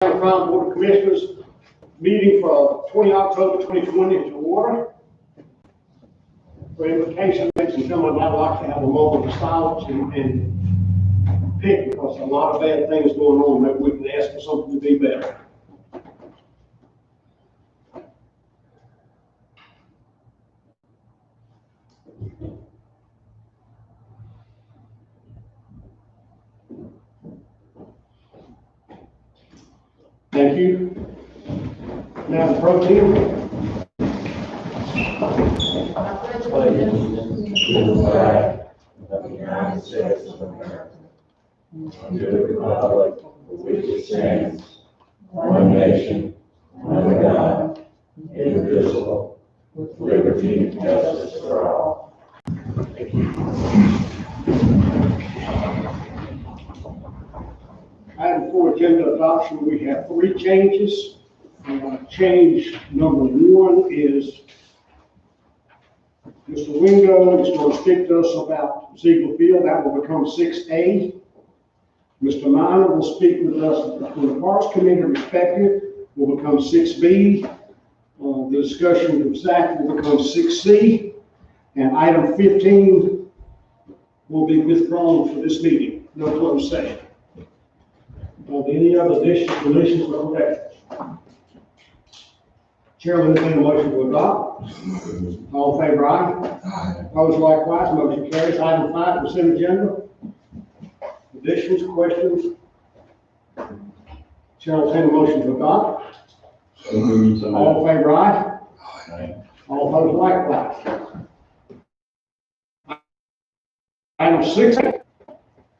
Board of Commissioners meeting for 20 October 2020 to order. For invocation, ladies and gentlemen, I'd like to have a moment of silence and pick, because a lot of bad things going on. Maybe we can ask for something to be better. Thank you. Madam Pro Tem. To the flag of the United States of America, and to the republic for which it stands, one nation, under God, indivisible, with liberty and justice for all. Thank you. Item 4, agenda adoption. We have 3 changes. Change number 1 is Mr. Wingo is going to speak to us about Ziegler Field. That will become 6A. Mr. Minor will speak with us from the Parks Committee perspective, will become 6B. The discussion with Zach will become 6C. And item 15 will be withdrawn for this meeting. No closed session. Any other additions, deletions, or corrections? Chair will entertain a motion to adopt. All in favor, aye. Aye. Opposed, likewise. Motion carries. Item 5, consent agenda. Additions, questions? Chair will entertain a motion to adopt. All in favor, aye. Aye. All opposed, likewise. Item 6,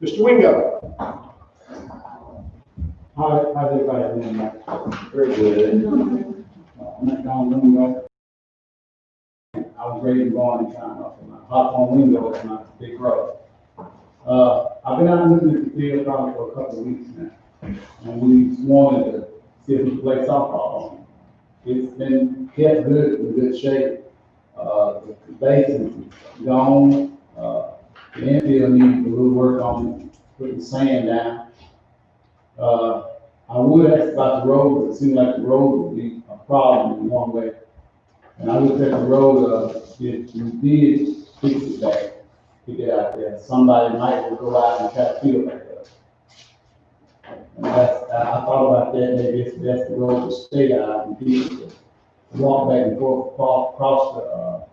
Mr. Wingo. How's everybody doing, Mike? Very good. I'm not going to I was ready to go on and trying to hop on window at my big road. I've been out looking at the field probably for a couple of weeks now, and we wanted to see if we could play softball. It's been kept good, in good shape. The base is gone. The infield needs a little work on putting sand down. I would ask about the road, but it seemed like the road would be a problem in one way. And I looked at the road, if we did fix it back, to get out there, somebody might go out and try to fill back up. And I thought about that, maybe it's best the road to stay out and people to walk back and forth across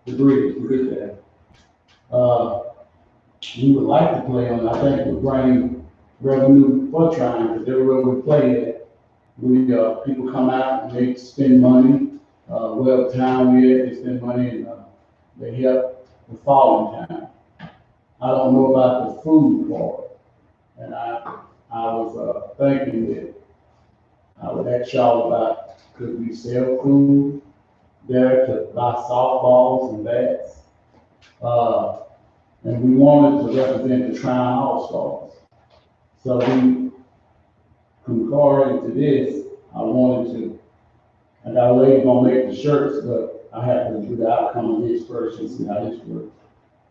the bridge to get there. We would like to play on, I think, would bring revenue for trying, because everywhere we play at, people come out and they spend money. Well, the town here, they spend money and they help the fallen town. I don't know about the food part, and I was thinking that I would ask y'all about, could we sell food there to buy softballs and bats? And we wanted to represent the Trine All-Stars. So we, concurring to this, I got a lady gonna make the shirts, but I have to do the outcome of this first and see how this works.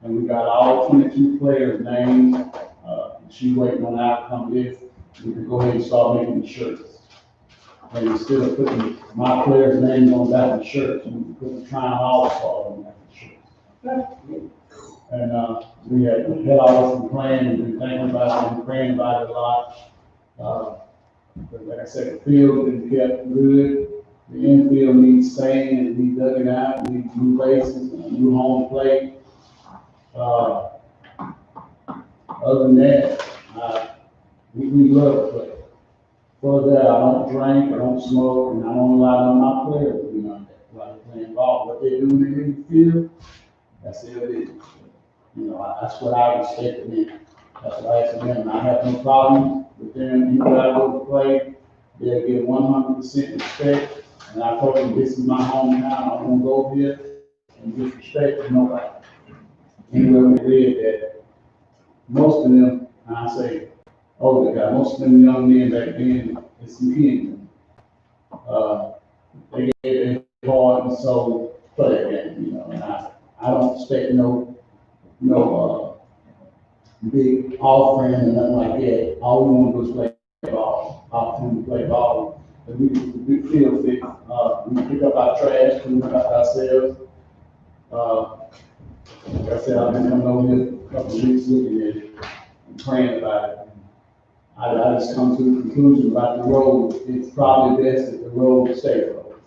And we got all 22 players' names. She's waiting on the outcome of this. We can go ahead and start making the shirts. And instead of putting my players' names on the back of the shirts, we can put the Trine All-Stars on the back of the shirts. And we had all this plan and been thinking about it and praying about it a lot. But like I said, the field has been kept good. The infield needs sand, it needs dug out, it needs new bases, new home plate. Other than that, we love to play. For that, I don't drink, I don't smoke, and I don't allow none of my players to be like playing ball. What they do when they leave the field, that's it. That's what I respect of them. That's what I ask of them. And I have no problem with them. People that I go to play, they'll get 100% respect. And I told them, this is my hometown. I won't go here and disrespect nobody. Anywhere we read that, most of them, and I say, older guys, most of them young men back then, it's some kids. They get their heart and soul for that game, and I don't expect no big offering and nothing like that. All we want to do is play ball. opportunity to play ball. And we feel fit, we pick up our trash, clean up ourselves. Like I said, I've been coming over here a couple of weeks looking at it and praying about it. I just come to the conclusion about the road, it's probably best that the road stay closed.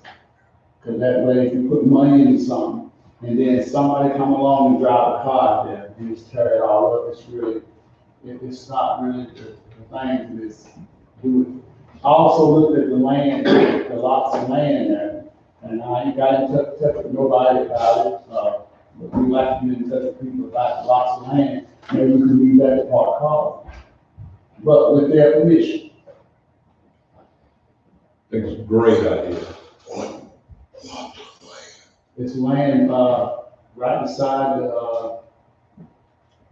Because that way, if you put money into something, and then somebody come along and drive a car there, and just tear it all up, it's really, it's not really the thing to just do it. I also looked at the land, the lots of land there, and I ain't got in touch with nobody about it. But we like to get in touch with people about the lots of land, maybe we can leave that to park cars. But with their permission. I think it's a great idea. What lots of land? It's land, right beside the,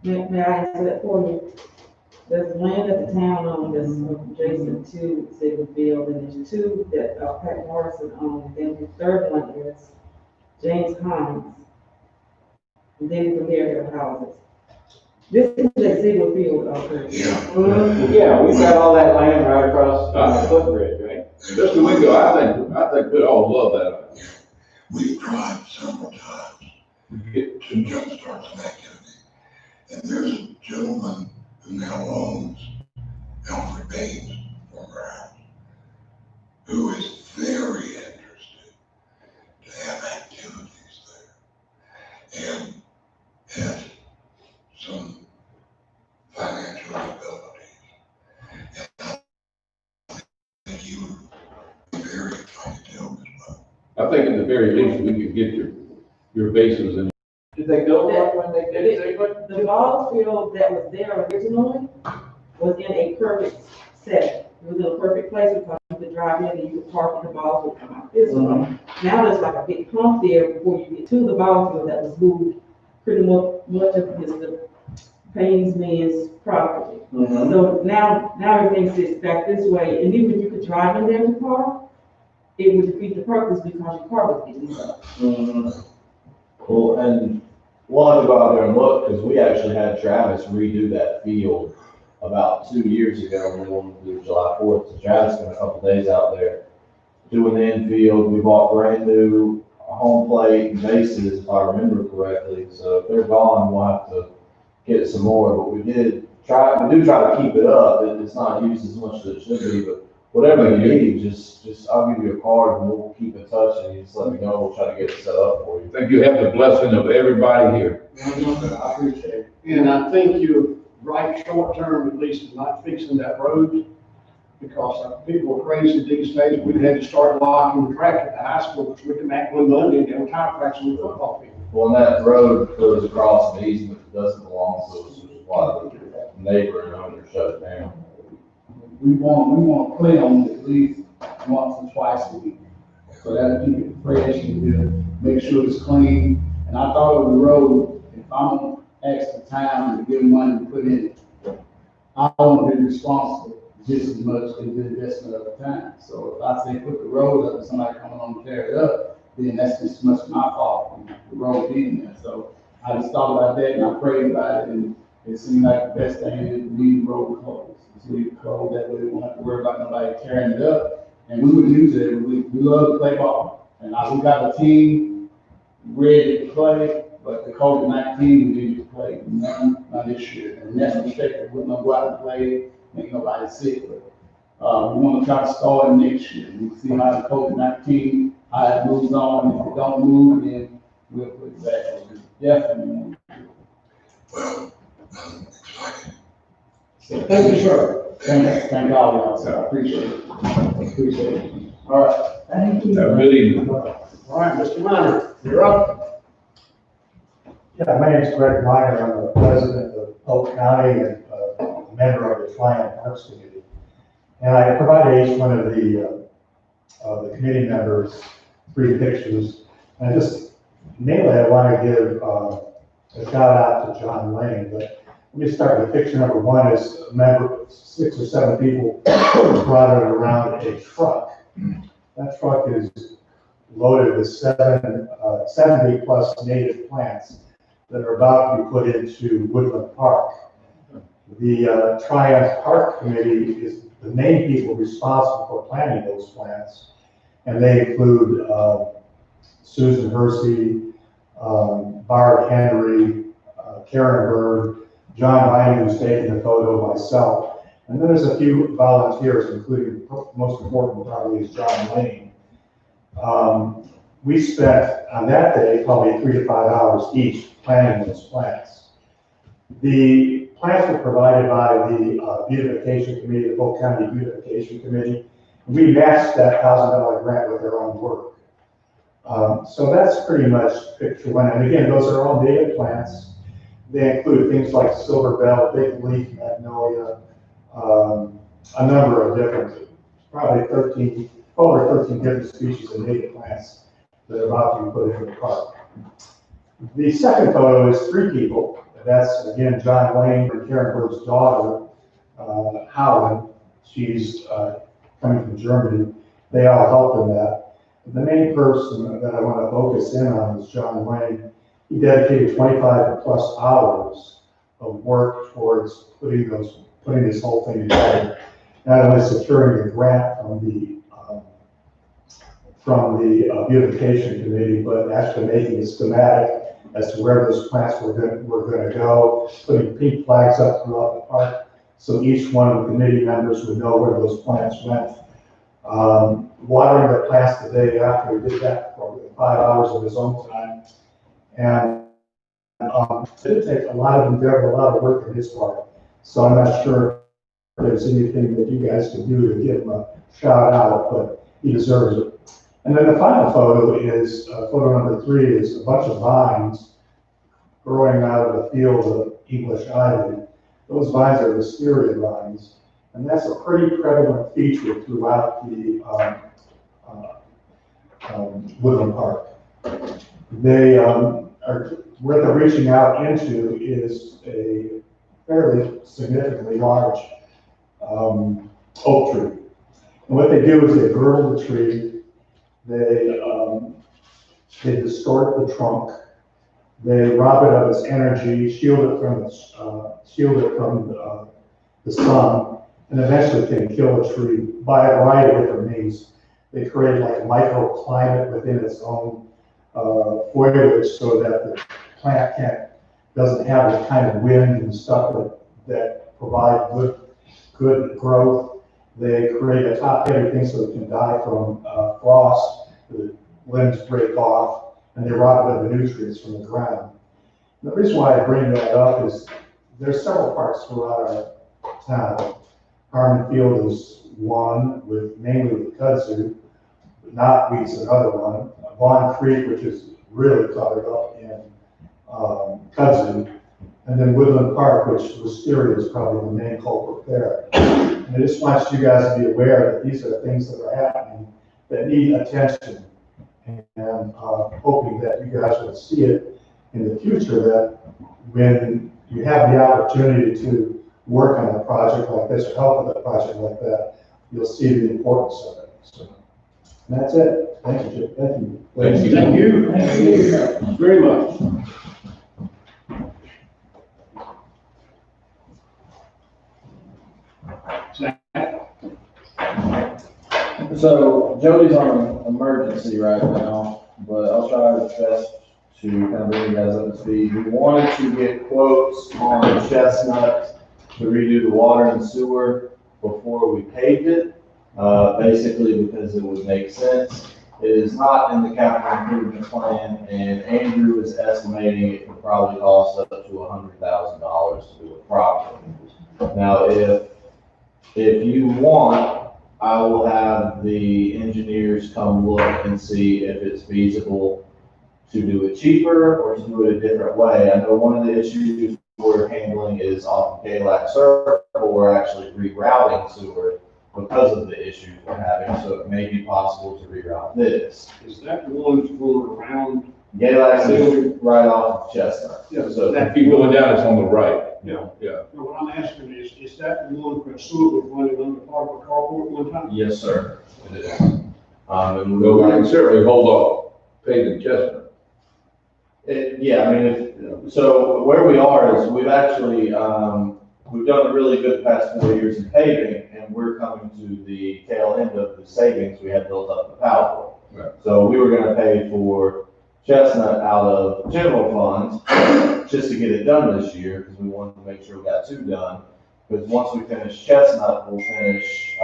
May I answer that for you? There's land that the town owns that's adjacent to Zieglerfield, and there's two that Pat Morrison owns. Then the third one is James Hines. And then from there, there are houses. This is a Zieglerfield, Yeah. Yeah, we've got all that land right across the footbridge, right? Just a week ago, I think we all love that idea. We've tried several times to jumpstart some activity. And there's a gentleman who now owns Alfred Baines' former house, who is very interested to have activities there. And has some financial abilities. And I think he would be very excited to help us out. I think at the very least, we could get your bases in. Did they build one when they did Ziegler? The ball field that was there originally was in a perfect setting. It was in a perfect place because you could drive in and you could park and the balls would come out this way. Now there's like a big pump there before you get to the ball field that was moved pretty much of the Payne's man's property. So now everything sits back this way, and even if you could drive in there to park, it would defeat the purpose because your car was getting up. Well, and we'll have to go out there and look, because we actually had Travis redo that field about 2 years ago when we wanted to do July 4th. So Travis spent a couple days out there doing the infield. We bought brand new home plate and bases, if I remember correctly. So if they're gone, we'll have to get some more. But we do try to keep it up. It's not used as much as it should be, but whatever you need, just I'll give you a card and we'll keep in touch, and you just let me know. We'll try to get it set up for you. I think you have the blessing of everybody here. I appreciate it. And I think you're right short term, at least, not fixing that road, because people are crazy these days. We had to start locking the track at the high school, because we come back one Monday and there were tire cracks on the football field. Well, and that road goes across an easement that doesn't belong to us, which is why the neighbor and owner shut it down. We want to play on it at least once or twice a week. So that'll keep it fresh and we'll make sure it's clean. And I thought of the road, if I'm gonna ask the town to give money to put in it, I want to be responsible just as much as the investment of the time. So if I say put the road up and somebody coming on to tear it up, then that's just as much my fault, the road being there. So I just thought about that and I prayed about it, and it seemed like the best thing is to leave the road closed. Just leave it closed, that way we won't have to worry about nobody tearing it up. And we would use it every week. We love to play ball. And we got a team ready to play, but the COVID-19, we didn't to play none this year. And that's respected. We're gonna go out and play, make nobody sick. But we want to try to start it next year. We'll see how the COVID-19, how it moves on. If it don't move, then we'll put it back. So we definitely want to do it. Well, I'm excited. Thank you, sir. Thank all y'all, sir. I appreciate it. Appreciate it. All right. Thank you. Have a good evening. All right, Mr. Minor, you're up. Yeah, my name is Greg Meyer. I'm the president of Polk County and a member of the Flying Parks Committee. And I provided each one of the committee members 3 pictures. And just mainly I want to give a shout out to John Lane. But let me start with picture number 1 is a member, 6 or 7 people brought it around a truck. That truck is loaded with 70 plus native plants that are about to be put into Woodland Park. The Triumph Park Committee is the main people responsible for planning those plants. And they include Susan Hersey, Bart Henry, Karen Bird, John Ryan, who's taking the photo, myself. And then there's a few volunteers, including, most important probably is John Lane. We spent on that day probably 3 to 5 hours each planning those plants. The plants were provided by the beautification committee, the Polk County Beautification Committee. We matched that $1,000 grant with our own work. So that's pretty much picture one. And again, those are all native plants. They include things like silver bell, big leaf magnolia, a number of different, probably over 13 different species of native plants that are about to be put into the park. The second photo is 3 people. That's again John Lane and Karen Bird's daughter, Howland. She's coming from Germany. They all helped in that. The main person that I want to focus in on is John Lane. He dedicated 25 plus hours of work towards putting this whole thing together. Not only securing the grant from the beautification committee, but actually making a schematic as to where those plants were going to go, putting pink flags up throughout the park, so each one of the committee members would know where those plants went. Watering the plants the day after, he did that for 5 hours of his own time. And it did take a lot of work on his part. So I'm not sure if there's anything that you guys can do to give him a shout out, but he deserves it. And then the final photo is, photo number 3 is a bunch of vines growing out of a field of English ivy. Those vines are wisteria vines, and that's a pretty prevalent feature throughout the Woodland Park. They what they're reaching out into is a fairly significantly large oak tree. And what they do is they girdle the tree. They distort the trunk. They rob it of its energy, shield it from the sun, and eventually can kill a tree by a variety of different means. They create like a microclimate within its own foliage so that the plant doesn't have the kind of wind and stuff that provide good growth. They create a top-heavy thing so it can die from frost, the limbs break off, and they rob it of the nutrients from the ground. And the reason why I bring that up is there's several parks throughout our town. Harmon Field is one, mainly with kudzu. Knotweed's another one. Vaughn Creek, which is really covered up in kudzu. And then Woodland Park, which wisteria is probably the main culprit there. And I just want you guys to be aware that these are things that are happening that need attention. And hoping that you guys will see it in the future, that when you have the opportunity to work on a project like this or help with a project like that, you'll see the importance of it. So, and that's it. Thank you, Jim. Thank you. Thank you. Thank you. Thank you very much. So Jody's on an emergency right now, but I'll try my best to kind of bring you guys up to speed. We wanted to get quotes on Chestnut to redo the water and sewer before we paved it, basically because it would make sense. It is not in the capital improvement plan, and Andrew is estimating it could probably cost up to $100,000 to do it properly. Now, if you want, I will have the engineers come look and see if it's feasible to do it cheaper or to do it a different way. I know one of the issues we're handling is off of Galax Circle, we're actually rerouting sewer because of the issues we're having, so it may be possible to reroute this. Is that the one that's going around? Galax is right off of Chestnut. Yeah, So If you go down, it's on the right. Yeah. No, what I'm asking is that the one where sewer was running under part of a carport one time? yes, sir, it is. And Well, we can certainly hold off paving Chestnut. yeah, I mean, so where we are is we've actually, we've done really good the past 4 years in paving, and we're coming to the tail end of the savings we had built up in the Powell. Right. So we were gonna pay for Chestnut out of general funds, just to get it done this year, because we wanted to make sure we got 2 done. Because once we finish Chestnut, we'll finish,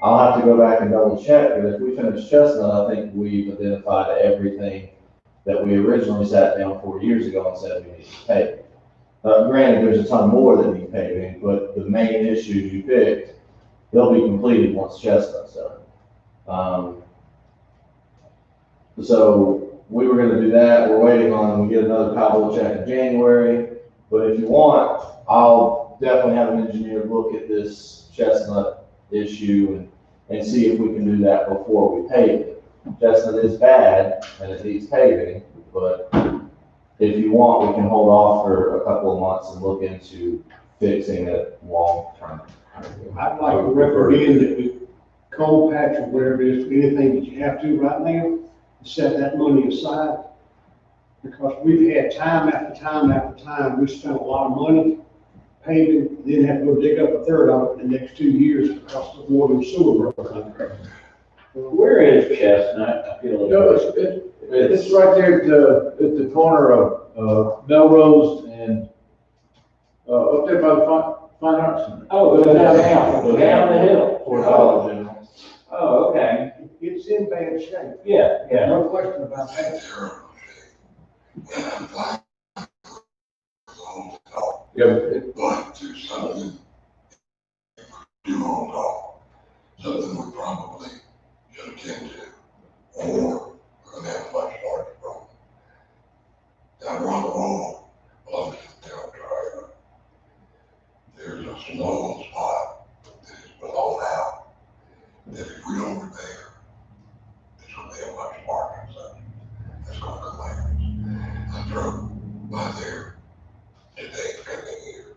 I'll have to go back and double check, but if we finish Chestnut, I think we've identified everything that we originally sat down 4 years ago and said we need to pay. Granted, there's a ton more that need paving, but the main issues you picked, they'll be completed once Chestnut's done. So we were gonna do that, we're waiting on, we get another Powell check in January, but if you want, I'll definitely have an engineer look at this Chestnut issue and see if we can do that before we pave it. Chestnut is bad and it needs paving, but if you want, we can hold off for a couple of months and look into fixing it long term. I'd like to recommend that we cold patch or whatever it is, anything that you have to right now, set that money aside. Because we've had time after time after time, we spent a lot of money paving, then have to go dig up a third of it in the next 2 years because of water and sewer broke under. Where is Chestnut? I feel No, it's right there at the corner of Melrose and, up there by the Fine Arts Center. Oh, go down the hill. For Dollar General. Oh, okay. It's in bad shape. Yeah, yeah. No question about that. And I'm fine with all talk, Yeah, but there's something do on top, something we probably should attend to, or we're gonna have a much larger problem. Down around the road, along the town drive, there's a small spot that is blown out, that if we don't repair, it's gonna be a much larger subject. That's gonna collapse. I drove by there today coming here,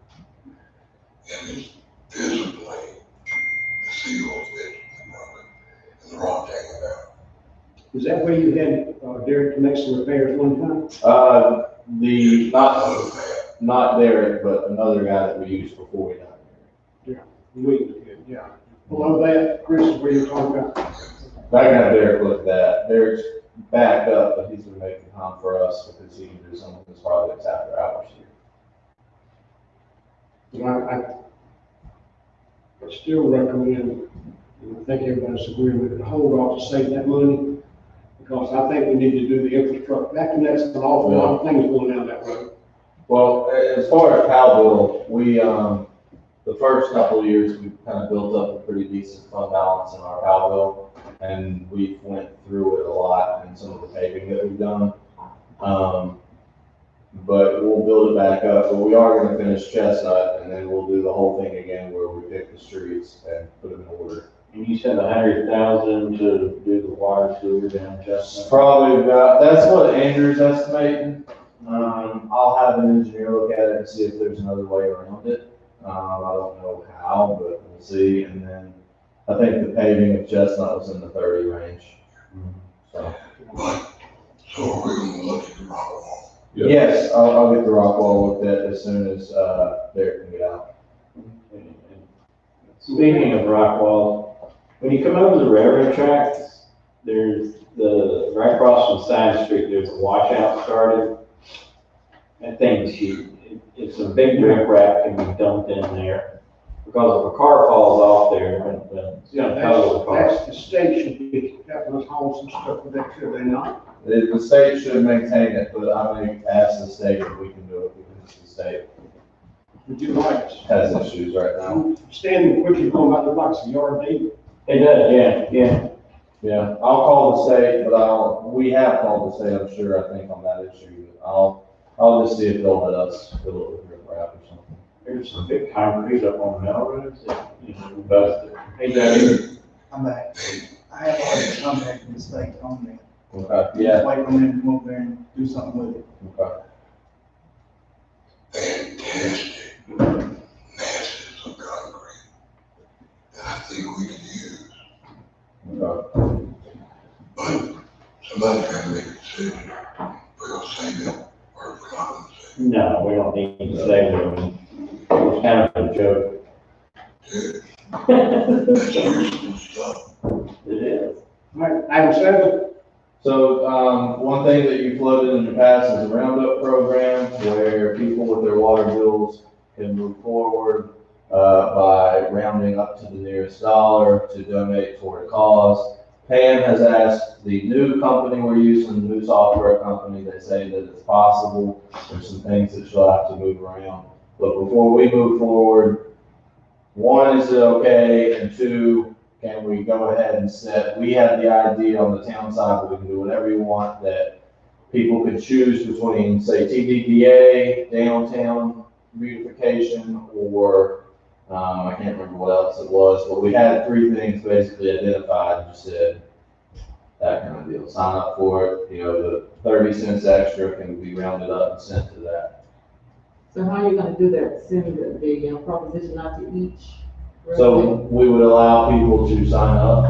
and it's visibly, the seals bit broken, and the rock hanging out. Is that where you had Derek to make some repairs one time? Not Derek, but another guy that we used before we got here. Yeah. Below that, Chris, is where you're talking about. I can have Derek look at that. Derek's backed up, but he's been making time for us because he can do some of his projects after hours here. I still recommend, and I think everybody's agreeing with it, hold off to save that money. Because I think we need to do the infrastructure. That connects an awful lot of things going down that road. Well, as far as Powellville, we, the first couple of years, we kind of built up a pretty decent fund balance in our Powellville. And we went through it a lot in some of the paving that we've done. But we'll build it back up, but we are gonna finish Chestnut, and then we'll do the whole thing again where we pick the streets and put them in order. And you said 100,000 to do the water sewer down Chestnut? Probably about, that's what Andrew's estimating. I'll have an engineer look at it and see if there's another way around it. I don't know how, but we'll see. And then I think the paving of Chestnut was in the 30 range. So, But, so are we gonna look at the rock wall? Yeah. yes, I'll get the rock wall looked at as soon as, Derek can get out. Speaking of rock walls, when you come over the railroad tracks, there's right across from Side Street, there's a washout started. That thing's huge. It's a big riprap can be dumped in there. Because if a car falls off there, it's gonna total the car. That's the state should be, having us hauls and stuff with that, should they not? The state should maintain it, but I may ask the state if we can do it because the state Would you like us? has issues right now. I'm standing quickly going about the box, yard deep. It does, yeah. Yeah, I'll call the state, but we have called the state, I'm sure, I think on that issue. I'll just see if they'll let us fill it with riprap or something. There's some big concrete up on Melrose that, busted. Hey, Jackie. I'm back. I have already contacted the state on that. Okay, yeah, Just wait on them to come over there and do something with it. okay. Fantastic masses of concrete that I think we can use. Okay. But somebody's got to make a decision. If we're gonna save it, or if we're not gonna save No, we don't need to say that. It's kind of a joke. Dude, it's useful stuff. It is. All right, item 7. So, one thing that you floated in the past is a roundup program where people with their water bills can move forward, by rounding up to the nearest dollar to donate toward a cause. Pam has asked the new company we're using, the new software company, they say that it's possible. There's some things that she'll have to move around. But before we move forward, one, is it okay? And two, can we go ahead and set, we had the idea on the town side that we can do whatever you want, that people could choose between, say, TDDA, downtown beautification, or, I can't remember what else it was, but we had 3 things basically identified and just said, that kind of deal. Sign up for it, the 30 cents extra can be rounded up and sent to that. So how are you gonna do that? Send the proposition out to each? So resident? we would allow people to sign up,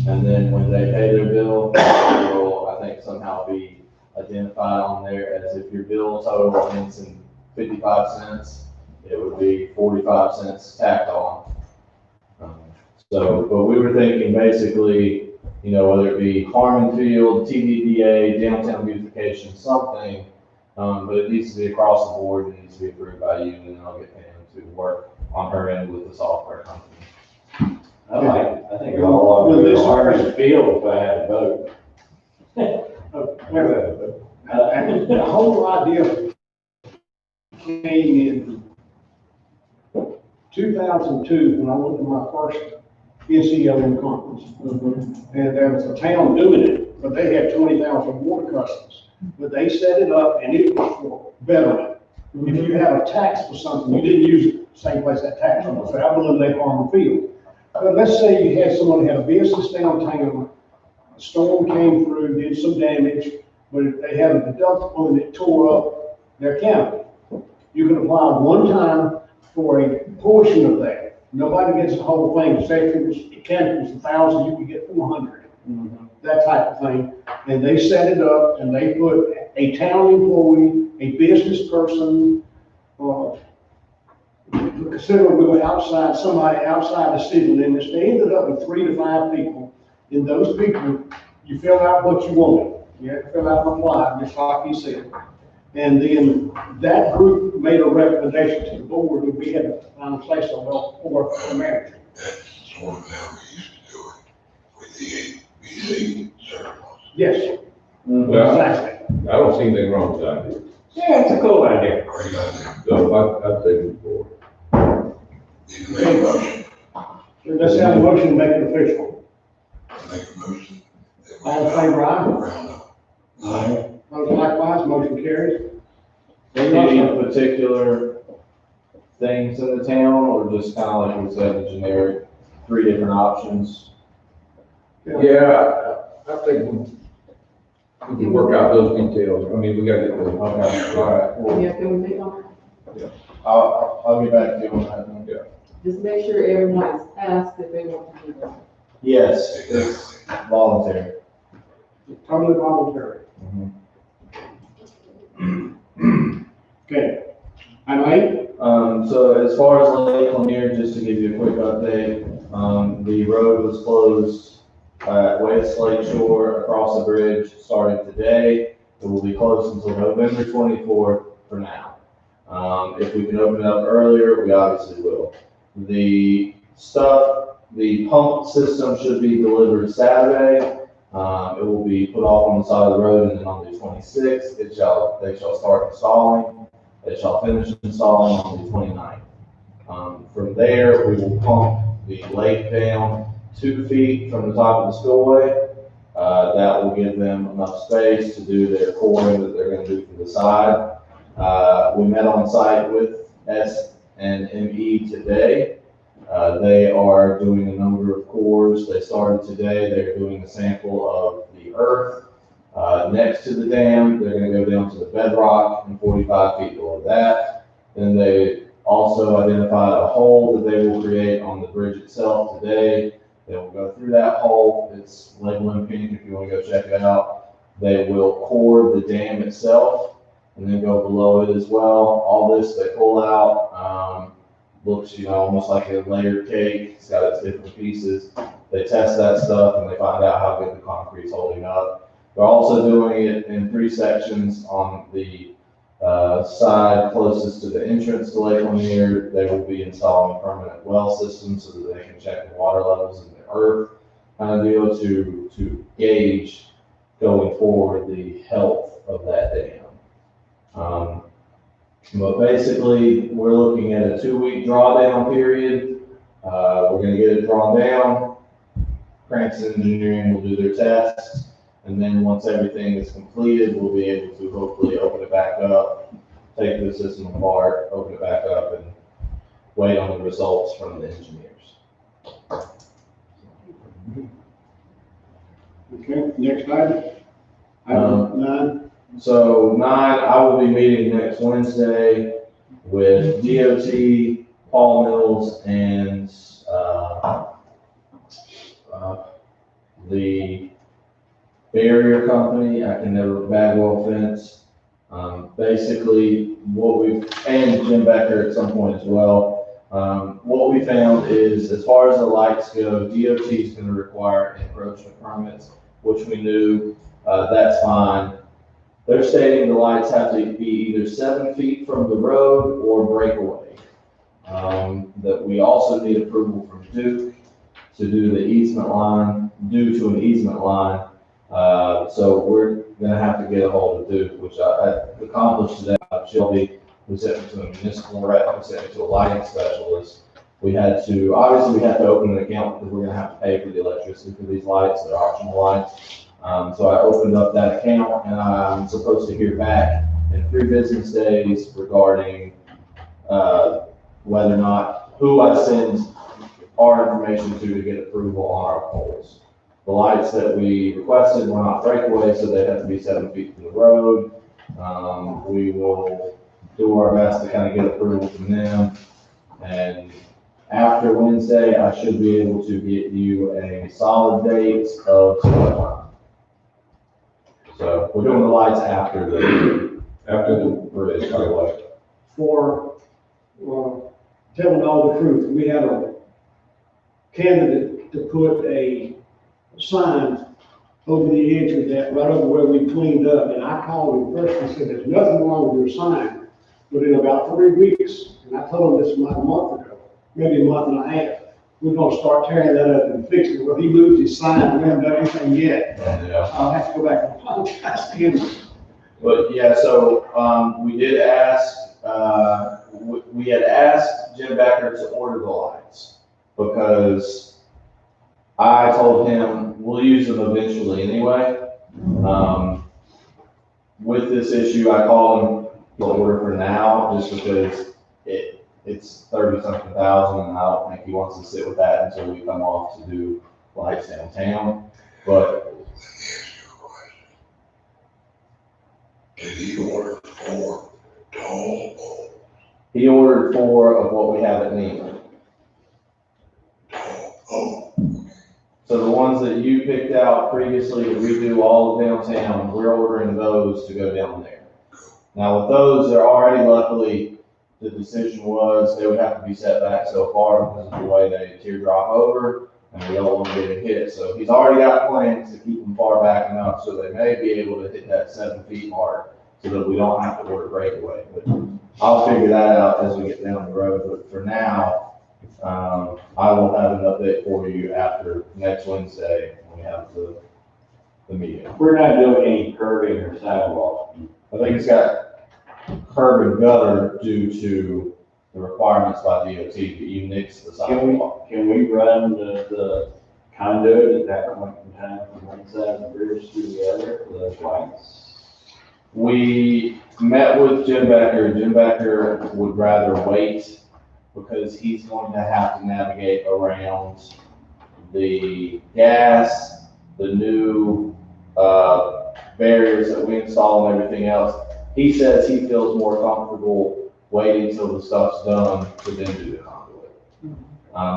and then when they pay their bill, it will, I think, somehow be identified on there as if your bill total ends in 55 cents, it would be 45 cents tacked on. So, but we were thinking basically, whether it be Harmon Field, TDDA, downtown beautification, something, but it needs to be across the board, it needs to be approved by you, and then I'll get Pam to work on her end with the software company. I think all of it, Harvard Field if I had a vote. The whole idea came in 2002 when I went to my first NCLM conference. And there was a town doing it, but they had 20,000 water customers. But they set it up and it was for betterment. If you have a tax for something, you didn't use the same place that tax was, so I would eliminate Harmon Field. But let's say you had someone who had a business downtown, a storm came through, did some damage, but they had a deductible and it tore up their county. You can apply one time for a portion of that. Nobody gets the whole thing. Say if it was, the county was 1,000, you could get 400. That type of thing. And they set it up and they put a town employee, a business person, consider we were outside, somebody outside the city limits. They ended up with 3 to 5 people. And those people, you fill out what you wanted. You have to fill out an apply, just like you said. And then that group made a recommendation to the board, and we had to find a place for the manager. That's sort of how we used to do it with the BOC surplus. Yes, Well, exactly. I don't see anything wrong with that idea. Yeah, it's a cool idea. Great idea. So I'd say move forward. You can make a motion, Let's have a motion to make it official. make a motion. that we All in favor, aye? round up. Aye. Opposed likewise, motion carries. Any particular things in the town, or just kind of like we said, the generic 3 different options? Yeah, I think we can work out those details. I mean, we gotta get the, Okay, all right, well, Yeah, can we make on that? I'll get back to you on that one. Just make sure everyone is asked if they want to do that. Yes, it's voluntary. Totally voluntary. Okay. Item 8. So as far as Lake Lanier, just to give you a quick update, the road was closed at West Lake Shore across the bridge starting today. It will be closed until November 24th for now. If we can open it up earlier, we obviously will. The pump system should be delivered Saturday. It will be put off on the side of the road, and then on the 26th, they shall start installing. They shall finish installing on the 29th. From there, we will pump the lake down 2 feet from the top of the spillway. That will give them enough space to do their coring that they're gonna do for the side. We met on site with S&ME today. They are doing a number of cores. They started today. They're doing a sample of the earth next to the dam. They're going to go down to the bedrock and 45 feet below that. Then they also identified a hole that they will create on the bridge itself today. They will go through that hole. It's labeled in pink if you want to go check it out. They will core the dam itself and then go below it as well. All this they pull out. looks, almost like a layered cake. It's got its different pieces. They test that stuff and they find out how good the concrete's holding up. They're also doing it in 3 sections on the side closest to the entrance to Lake Lanier. They will be installing permanent well systems so that they can check the water levels in the earth, kind of deal to gauge going forward the health of that dam. But basically, we're looking at a 2-week drawdown period. We're gonna get it drawn down. Cranston Engineering will do their tests. And then once everything is completed, we'll be able to hopefully open it back up, take the system apart, open it back up, and wait on the results from the engineers. Okay, next item. Item 9. So 9, I will be meeting next Wednesday with DOT, Paul Mills, and the barrier company. I can never Bagwell Fence. Basically, and Jim Becker at some point as well. What we found is, as far as the lights go, DOT is going to require encroachment permits, which we knew. That's fine. They're stating the lights have to be either 7 feet from the road or breakaway. That we also need approval from Duke to do the easement line, due to an easement line. So we're gonna have to get a hold of Duke, which I accomplished today. Shelby, we sent me to a municipal rep, we sent me to a lighting specialist. We had to open an account because we're gonna have to pay for the electricity for these lights, they're optional lights. So I opened up that account and I'm supposed to hear back in 3 business days regarding, whether or not, who I send our information to get approval on our poles. The lights that we requested were not breakaway, so they have to be 7 feet from the road. We will do our best to kind of get approval from them. And after Wednesday, I should be able to get you a solid date of time. So we're doing the lights after the bridge, by the way. For, telling all the truth, we had a candidate to put a sign over the edge of that, right over where we cleaned up, and I called him first and said, there's nothing wrong with your sign. But in about 3 weeks, and I told him this about a month ago, maybe a month and a half, we're gonna start tearing that up and fixing it. Well, he moved his sign, we haven't done anything yet. Yeah. I'll have to go back and apologize to him. But yeah, so, we did ask, we had asked Jim Becker to order the lights because I told him we'll use them eventually anyway. With this issue, I called him to order for now just because it's 30-something thousand and I don't think he wants to sit with that until we come off to do lights downtown. But Did he order 4 tall poles? he ordered 4 of what we have at Neiman. Oh, So the ones that you picked out previously to redo all of downtown, we're ordering those to go down there. Now with those, they're already, luckily, the decision was they would have to be set back so far because of the way they teardrop over and we don't want to get hit. So he's already got plans to keep them far back enough so they may be able to hit that 7 feet mark so that we don't have to order breakaway. But I'll figure that out as we get down the road. But for now, I will have an update for you after next Wednesday when we have the meeting. We're not doing any curbing or sidewalk. I think it's got curb and gutter due to the requirements by DOT, but you nix the sidewalk. Can we run the conduit at that point in time from one side of the bridge to the other for those lights? We met with Jim Becker. Jim Becker would rather wait because he's going to have to navigate around the gas, the new barriers that we install and everything else. He says he feels more comfortable waiting till the stuff's done to then do the conduit.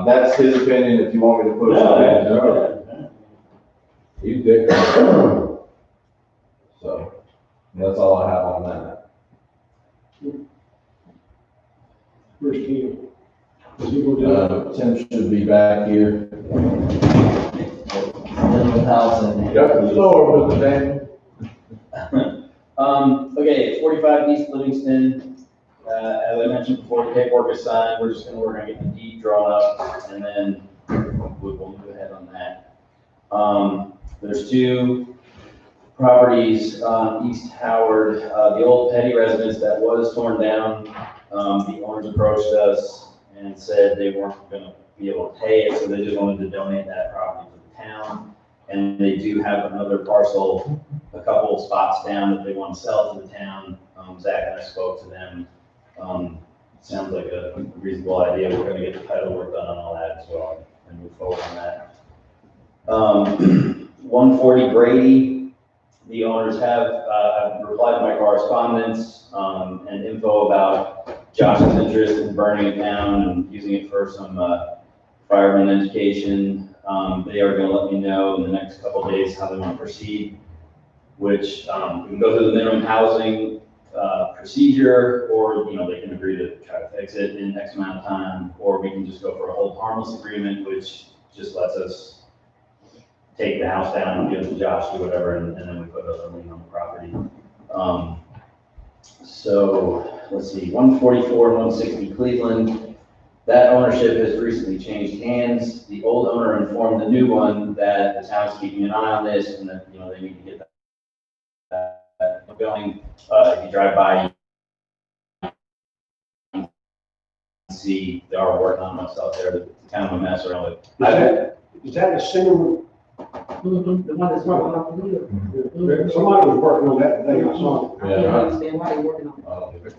That's his opinion. If you want me to push it, You did. so that's all I have on that. Where's Tim? Tim should be back here. Minimum housing. Got the floor, Mr. Daniel. Okay, 45 East Livingston, as I mentioned before, the paperwork is signed, we're just gonna work on getting the deed drawn up, and then we'll move ahead on that. There's two properties on East Howard, the old Petty residence that was torn down. The owners approached us and said they weren't gonna be able to pay it, so they just wanted to donate that property to the town. And they do have another parcel, a couple of spots down that they want to sell to the town. Zach and I spoke to them. Sounds like a reasonable idea. We're gonna get the title work done on all that as well and move forward on that. 140 Grady, the owners have replied to my correspondence, and info about Josh's interest in burning it down and using it for some, fireman education. They are gonna let me know in the next couple of days how they want to proceed, which, we can go through the minimum housing, procedure, or, they can agree to try to fix it in X amount of time, or we can just go for a hold harmless agreement, which just lets us take the house down and give it to Josh or whatever, and then we put a lien on the property. So, let's see, 144, 160 Cleveland. That ownership has recently changed hands. The old owner informed the new one that the town's keeping an eye on this and that, they need to get that going. If you drive by, you can see they are working on what's out there. It's kind of a mess around it. Is that a single? The one that's right off the hill. Somebody was working on that today, I saw. I can't understand why they're working on it.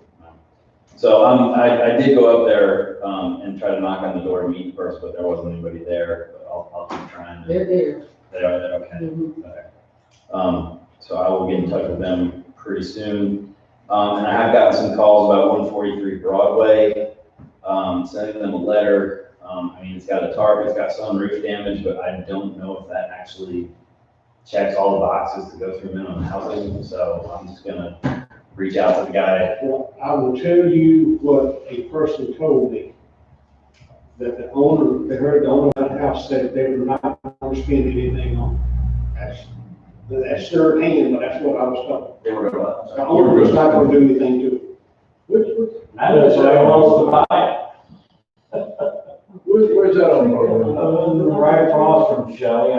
So I did go up there and try to knock on the door to meet first, but there wasn't anybody there. But I'll keep trying. They're there. They are there, okay. Okay. So I will get in touch with them pretty soon. And I have gotten some calls about 143 Broadway, sending them a letter. It's got a tarp, it's got some roof damage, but I don't know if that actually checks all the boxes to go through minimum housing. So I'm just gonna reach out to the guy. Well, I will tell you what a person told me. That they heard the owner of the house said they were not going to spend anything on it. That's third hand, but that's what I was told. They were gonna, The owner was not going to do anything to it. I know somebody wants to buy it. Where's that on? Right across from Shelley,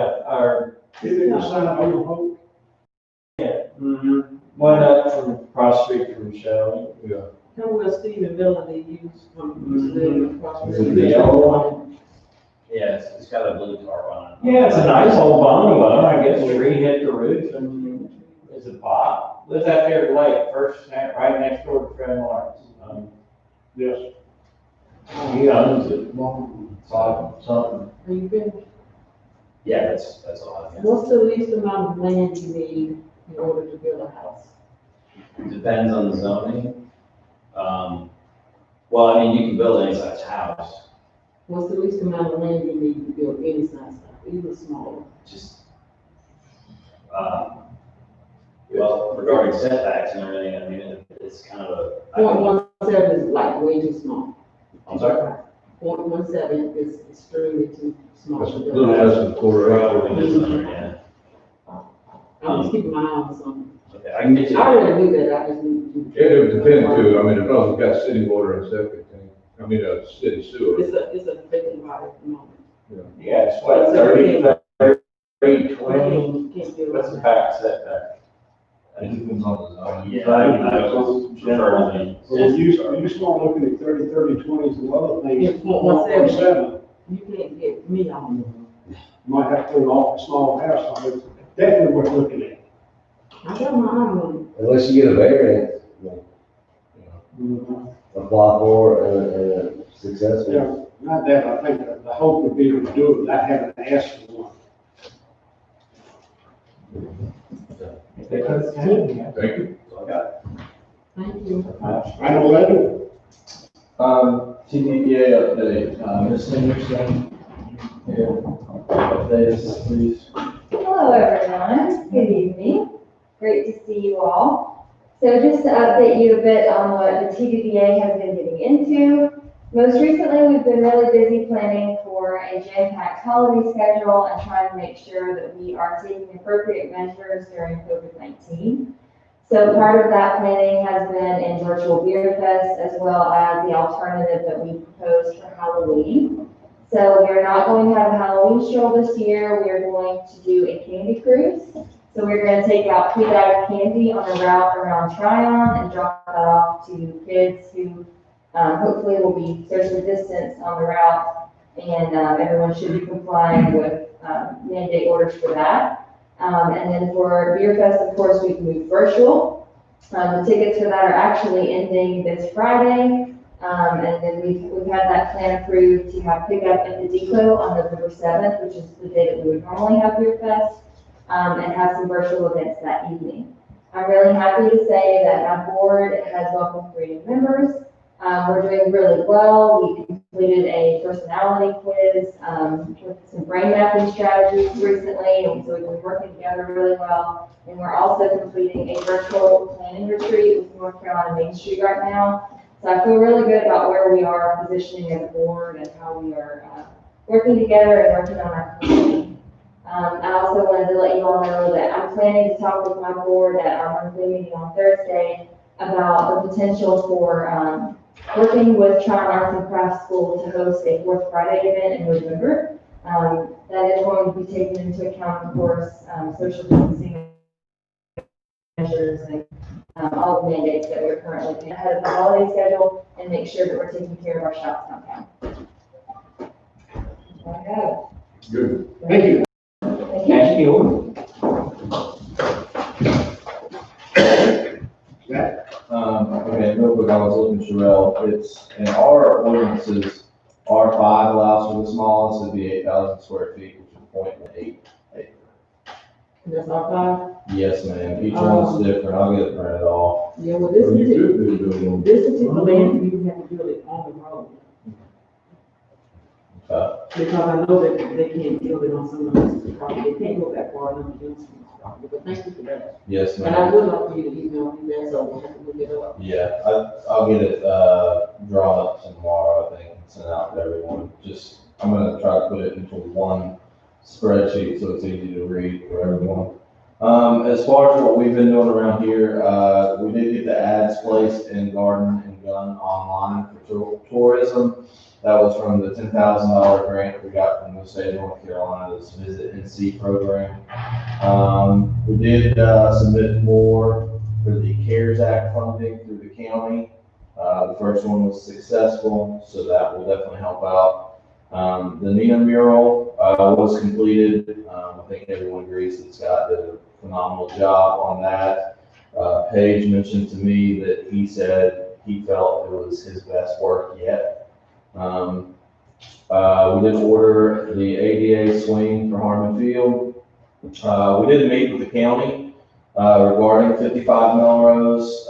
Is it the sign on the home? One up from across the street from Shelley. Yeah. Tell me what Stephen Miller they use from across the Is it street. the yellow one? Yeah, it's got a blue tarp on it. Yeah, it's a nice old bungalow, I guess, we re-hit the roof and it's a pot. Lives out there at the lake, first, right next door to Fred Lawrence. Yes. He owns it. Something. Are you finished? Yeah, that's all I got. What's the least amount of land you need in order to build a house? It depends on the zoning. Well, you can build any size house, What's the least amount of land you need to build any size house, even smaller? just, well, regarding setbacks and everything, it's kind of a. 0.17 is like way too small. I'm sorry? 0.17 is extremely too small. That's a to build. little less than a quarter acre. Probably just under, yeah. I'm just keeping my eye on something. Okay, I can get you. I already knew that, I just need to. It would depend too, because we've got city water and septic tank, city sewer. It's a vacant lot at the moment. Yeah, it's what, 30, 20, Can't build. what's the back setback? It depends on the zone. Yeah, I was generally. Well, you start looking at 30, 20s and other things. Yeah, 0.17. 0.17. You can't get me on. Might have to put an awful small house on it. Definitely worth looking at. I got my eye on Unless you get a variance, apply for and successful. Yeah, not that, I think that the hope would be able to do it without having to ask for one. If they put it in, yeah. Thank you. That's all I got. it. Thank you. Item 11, TDPA update, Ms. Henderson. Here, update us, please. Hello, everyone. Good evening. Great to see you all. So just to update you a bit on what the TBBA has been getting into, Most recently, we've been really busy planning for a jam-packed holiday schedule and trying to make sure that we are taking appropriate measures during COVID-19. So part of that planning has been in virtual beer fest as well as the alternative that we proposed for Halloween. So we're not going to have a Halloween stroll this year. We're going to do a candy cruise. So we're going to take out 3 bags of candy on a route around Tryon and drop that off to kids who hopefully will be socially distanced on the route. And everyone should be complying with mandate orders for that. And then for Beer Fest, of course, we've moved virtual. The tickets for that are actually ending this Friday. And then we've had that plan approved to have pickup at the depot on November 7th, which is the day that we would normally have Beer Fest, and have some virtual events that evening. I'm really happy to say that our board has welcomed 3 new members. We're doing really well. We completed a personality quiz with some brain mapping strategies recently, and so we've been working together really well. And we're also completing a virtual planning retreat with North Carolina Main Street right now. So I feel really good about where we are positioning as a board and how we are working together and working on our community. I also wanted to let you all know that I'm planning to talk with my board at our monthly meeting on Thursday about the potential for working with Tryon Arts and Crafts School to host a 4th Friday event in November. That is going to be taken into account, of course, social distancing measures and all the mandates that we're currently doing ahead of the holiday schedule and make sure that we're taking care of our shops downtown. Okay. Good. Thank you. Thank you. Okay, real quick, I was looking, Sherelle, it's, in our ordinances, R5 allows for the smallest, it'd be 8,000 square feet, which is 0.8 acre. That's our Yes, ma'am, each one's different, I'll get it printed off. Yeah, well, this Or you is, could be doing this is the land, you have to build it on the road. Because I know that they can't build it on someone else's property, they can't go that far enough to build someone's property, but thank you for that. Yes, And I ma'am, would like for you to email me that, so we have to look it up. yeah, I'll get it, drawn up tomorrow, I think, and sent out to everyone, just, I'm gonna try to put it into one spreadsheet, so it's easy to read for everyone. As far as what we've been doing around here, we did get the ads placed in Garden and Gun online for tourism. That was from the $10,000 grant we got from the state of North Carolina's Visit NC program. We did submit more for the CARES Act funding through the county. The first one was successful, so that will definitely help out. The Nina mural was completed. I think everyone agrees that Scott did a phenomenal job on that. Paige mentioned to me that he said he felt it was his best work yet. We did order the ADA swing for Harmon Field. We did meet with the county regarding 55 Melrose.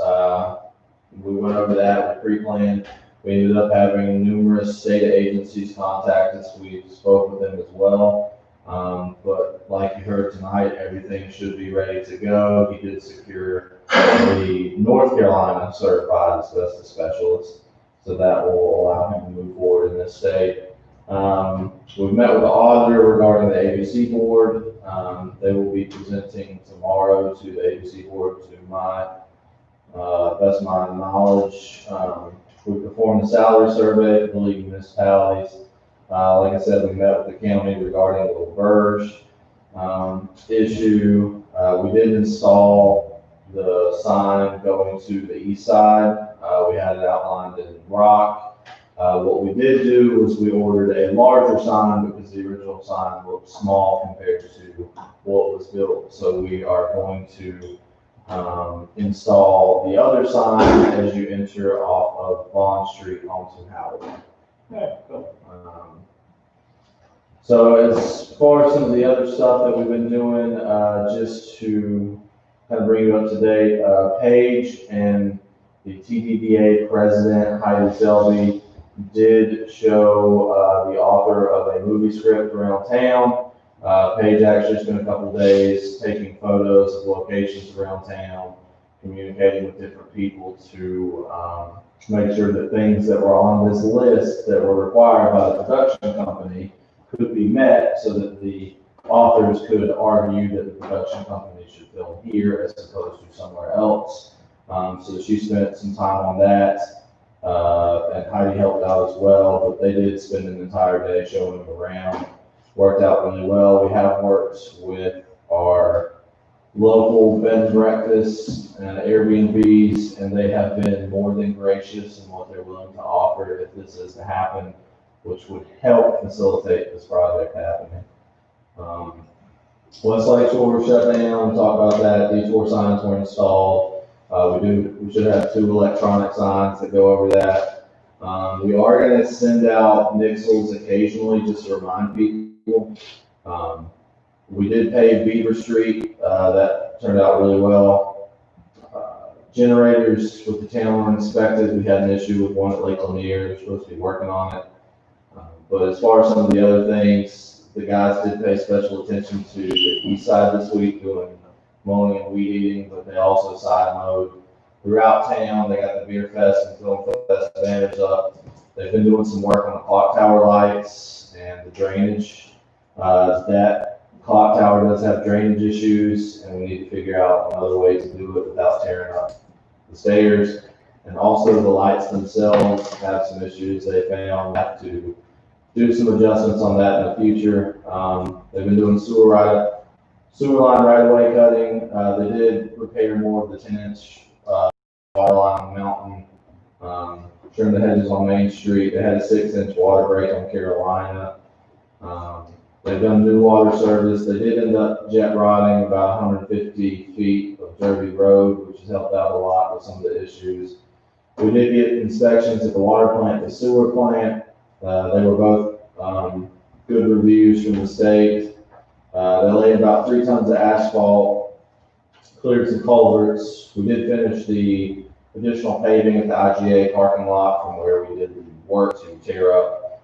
We went over that, we pre-planned. We ended up having numerous state agencies contact us. We spoke with them as well. But like you heard tonight, everything should be ready to go. He did secure the North Carolina certified asbestos specialist, so that will allow him to move forward in this state. We've met with the auditor regarding the ABC board. They will be presenting tomorrow to the ABC board, to my best of my knowledge. We performed a salary survey for the league of municipalities. Like I said, we met with the county regarding the LaBerge issue. We did install the sign going to the east side. We had it outlined in rock. What we did do was we ordered a larger sign because the original sign looked small compared to what was built. So we are going to install the other sign as you enter off of Bond Street onto Howard. So as far as some of the other stuff that we've been doing, just to kind of bring you up to date, Paige and the TDDA president, Heidi Selby, did show the author of a movie script around town. Paige actually spent a couple days taking photos of locations around town, communicating with different people to to make sure that things that were on this list that were required by the production company could be met so that the authors could argue that the production company should film here as opposed to somewhere else. So she spent some time on that, and Heidi helped out as well, but they did spend an entire day showing them around. Worked out really well. We have worked with our local bed and breakfasts and Airbnbs, and they have been more than gracious in what they're willing to offer if this is to happen, which would help facilitate this project happening. West Lake Shore shut down, talk about that. Detour signs were installed. We should have 2 electronic signs that go over that. We are going to send out nixles occasionally just to remind people. We did pave Beaver Street, that turned out really well. Generators with the town were inspected. We had an issue with one at Lake Lanier. They're supposed to be working on it. But as far as some of the other things, the guys did pay special attention to the east side this week, doing mowing and weed eating, but they also side mowed throughout town. They got the Beer Fest and Film Fest banners up. They've been doing some work on the clock tower lights and the drainage. That clock tower does have drainage issues, and we need to figure out another way to do it without tearing up the stairs. And also the lights themselves have some issues they found. Have to do some adjustments on that in the future. They've been doing sewer line right-of-way cutting. They did repair more of the 10-inch water line on the mountain. Trim the hedges on Main Street. They had a 6-inch water break on Carolina. They've done new water service. They did end up jet rodding about 150 feet of Derby Road, which has helped out a lot with some of the issues. We did get inspections at the water plant, the sewer plant. They were both good reviews from the state. They laid about 3 tons of asphalt, cleared some culverts. We did finish the additional paving at the IGA parking lot from where we did the work to tear up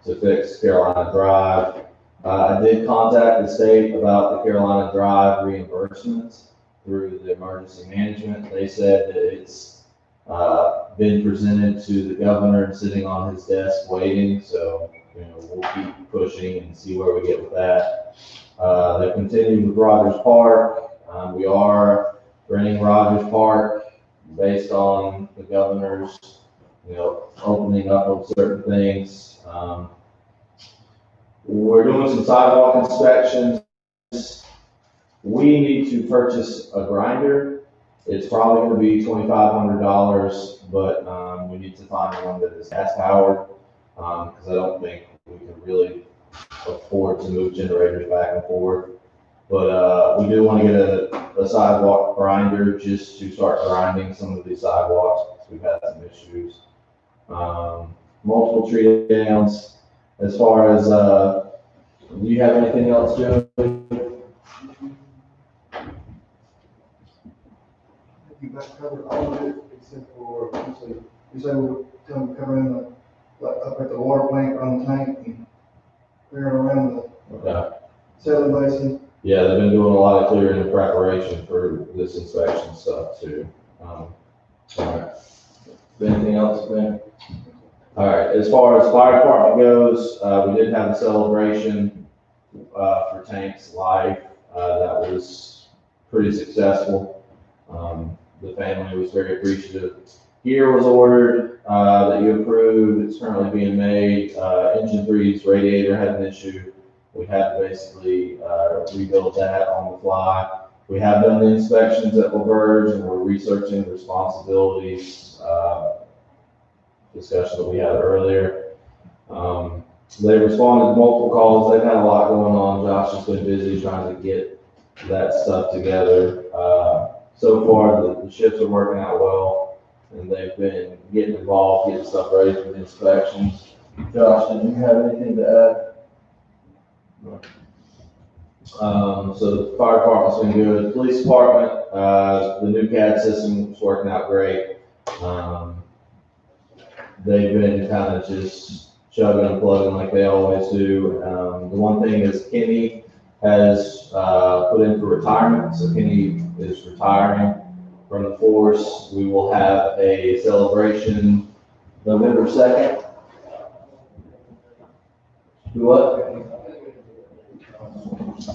to fix Carolina Drive. I did contact the state about the Carolina Drive reimbursements through the emergency management. They said that it's been presented to the governor and sitting on his desk waiting, so we'll keep pushing and see where we get with that. They continued with Rogers Park. We are renting Rogers Park based on the governor's opening up of certain things. We're doing some sidewalk inspections. We need to purchase a grinder. It's probably going to be $2,500, but we need to find one that is gas powered, because I don't think we can really afford to move generators back and forth. But we do want to get a sidewalk grinder just to start grinding some of these sidewalks, because we've had some issues. Multiple tree downs. As far as, do you have anything else, Joe? You guys covered all of it except for, you said we're covering up at the water plant around the tank and clearing around the settling basin. Yeah, they've been doing a lot of clearing in preparation for this inspection stuff too. All right. Anything else, Ben? All right, as far as fire department goes, we did have a celebration for Tank's life. That was pretty successful. The family was very appreciative. Gear was ordered that you approved. It's currently being made. Engine 3's radiator had an issue. We had to basically rebuild that on the fly. We have done the inspections at LaVerge, and we're researching the responsibilities discussion that we had earlier. They responded to multiple calls. They've had a lot going on. Josh has been busy trying to get that stuff together. So far, the shifts are working out well, and they've been getting involved, getting stuff ready for the inspections. Josh, did you have anything to add? No. So the fire department's been good. Police department, the new CAD system is working out great. They've been kind of just chugging and plugging like they always do. The one thing is Kenny has put in for retirement, so Kenny is retiring from the force. We will have a celebration November 2nd. Do what?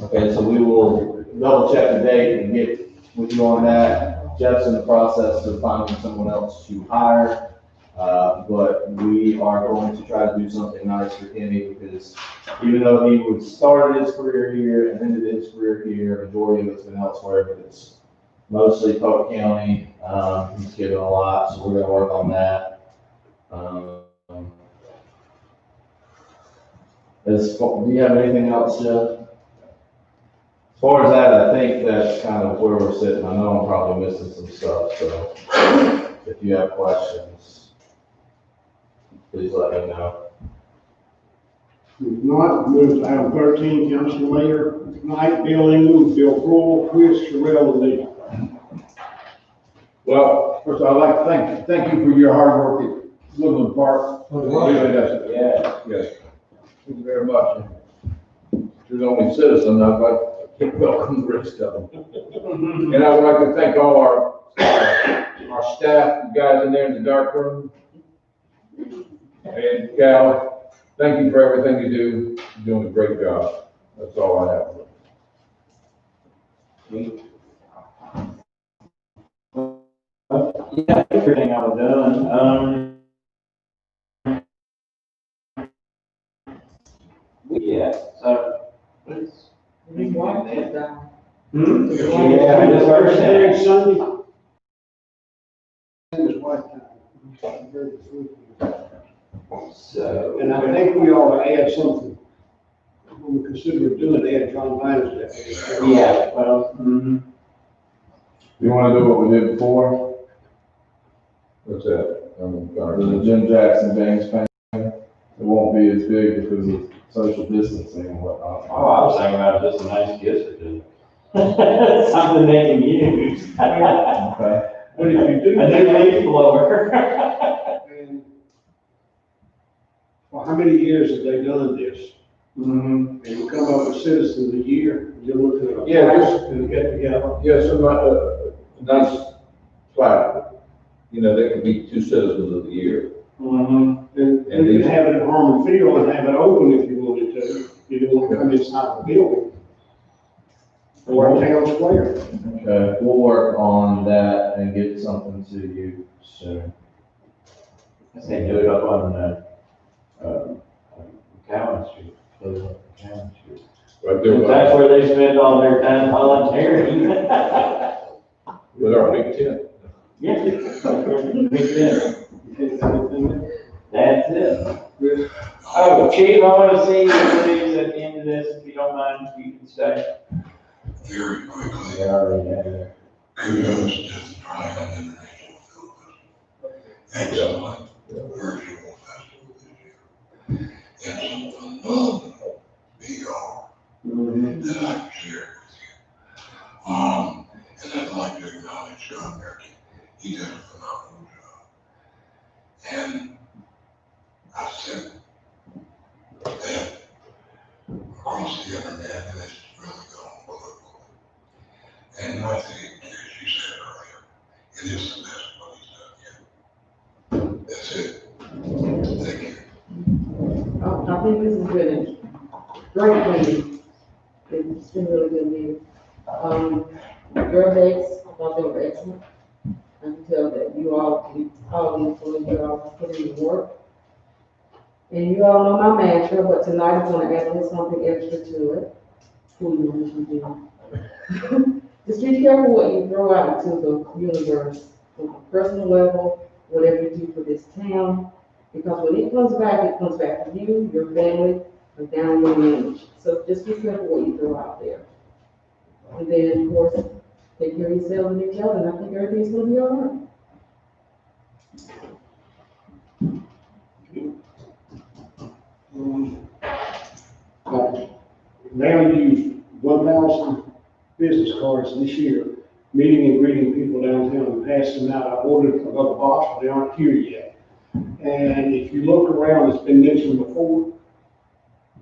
Okay, so we will double check the date and get with you on that. Jeff's in the process of finding someone else to hire. But we are going to try to do something nice for Kenny because even though he would started his career here and ended his career here, majority of it's been elsewhere, but it's mostly Polk County. He's given a lot, so we're gonna work on that. Do you have anything else, Jeff? As far as that, I think that's kind of where we're sitting. I know I'm probably missing some stuff, so if you have questions, please let me know. If not, move to item 13, Council Mayor, Knight, Bill Ingram, Bill Kroll, Chris, Sherrill, and Lee. Well, first I'd like to thank you for your hard work at Woodland Park. Really does. Yeah. Yes. Thank you very much. You're the only citizen, I'd like to welcome the rest of them. And I would like to thank all our staff, the guys in there in the dark room. And Cal, thank you for everything you do. You're doing a great job. That's all I have. Yeah, everything I was doing, yeah, so. His wife just died. Yeah, this first Next thing. Sunday. And his wife died. So. And I think we ought to add something. When we consider doing it, add John Myers to that. Yeah, well, You wanna do what we did before? What's that? The Jim Jackson James Payne, it won't be as big because of social distancing and whatnot. oh, I was thinking about just a nice gift certificate. Something they can use. Okay. But if you do. A new leaf blower. And, well, how many years have they done this? Mm-hmm. And you come up with citizens a year, you're looking at a Yeah, price and get together. Yes, a nice plaque. You know, they could be 2 citizens of the year. Mm-hmm. And you can have it at Harmon Field and have it open if you wanted to. You didn't want to come inside the building. Or Town Square. Okay, we'll work on that and get something to you soon. I say do it up on, Cowan Street, close up Cowan Street. Right there That's where they spend all their time volunteering. with our big tent. Yeah. That's it. Oh, Chief, I want to see you please at the end of this, if you don't mind, you can stay. Very quickly, They already have there. kudos to the Triad International Film Festival. Excellent virtual festival this year. And some phenomenal VR that I've shared with you. And I'd like to acknowledge John Murphy. He did a phenomenal job. And I said that across the internet, and it's really gone political. And I think, as you said earlier, it is the best what he's done yet. That's it. Thank you. I think this has been a great meeting. It's been really good meeting. Your dates, I thought they were excellent. I can tell that you all the employees, you all put in the work. And you all know my mantra, but tonight I'm gonna add a little something extra to it. Who you want to do. Just be careful what you throw out into the universe, on a personal level, whatever you do for this town. Because when it comes back to you, your family, and down your lineage. So just be careful what you throw out there. And then, of course, take care of yourself and each other, and I think everything's gonna be all right. Now used 1,000 business cards this year, meeting and greeting people downtown and passing them out. I ordered a box, but they aren't here yet. And if you look around, it's been mentioned before,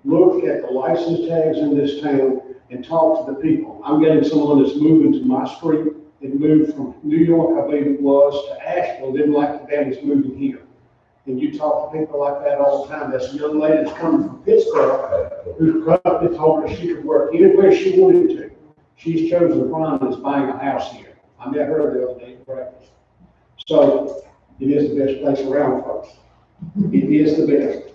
look at the license tags in this town and talk to the people. I'm getting someone that's moving to my street had moved from New York, I believe it was, to Asheville, didn't like the daddy's moving here. And you talk to people like that all the time. That's a young lady that's coming from Pittsburgh, who probably told her she could work anywhere she wanted to. She's chosen Ron as buying a house here. I met her the other day at breakfast. So it is the best place around, folks. It is the best.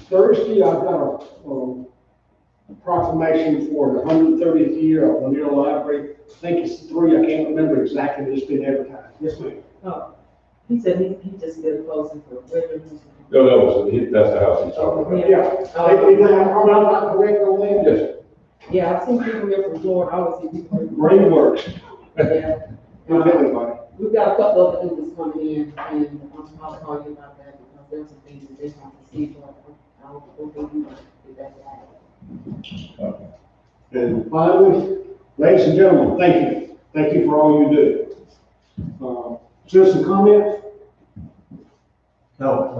Thursday, I've got a proclamation for the 130th year of the Lanier Library. I think it's 3, I can't remember exactly, but it's been advertised. Yes, ma'am. Oh, he said he just did a closing for River. No, that's the house he's talking about. Yeah. I'm not correct on that. Yes, Yeah, I've seen people here from Florida, I always see people. Brain works. Yeah. Not everybody. We've got a couple of students coming in, and I'll call you about that, because there's some things that they want to see, but I don't think we want to do that. And finally, ladies and gentlemen, thank you. Thank you for all you do. Citizen comments? No.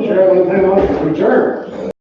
Chair, entertain a motion to adjourn.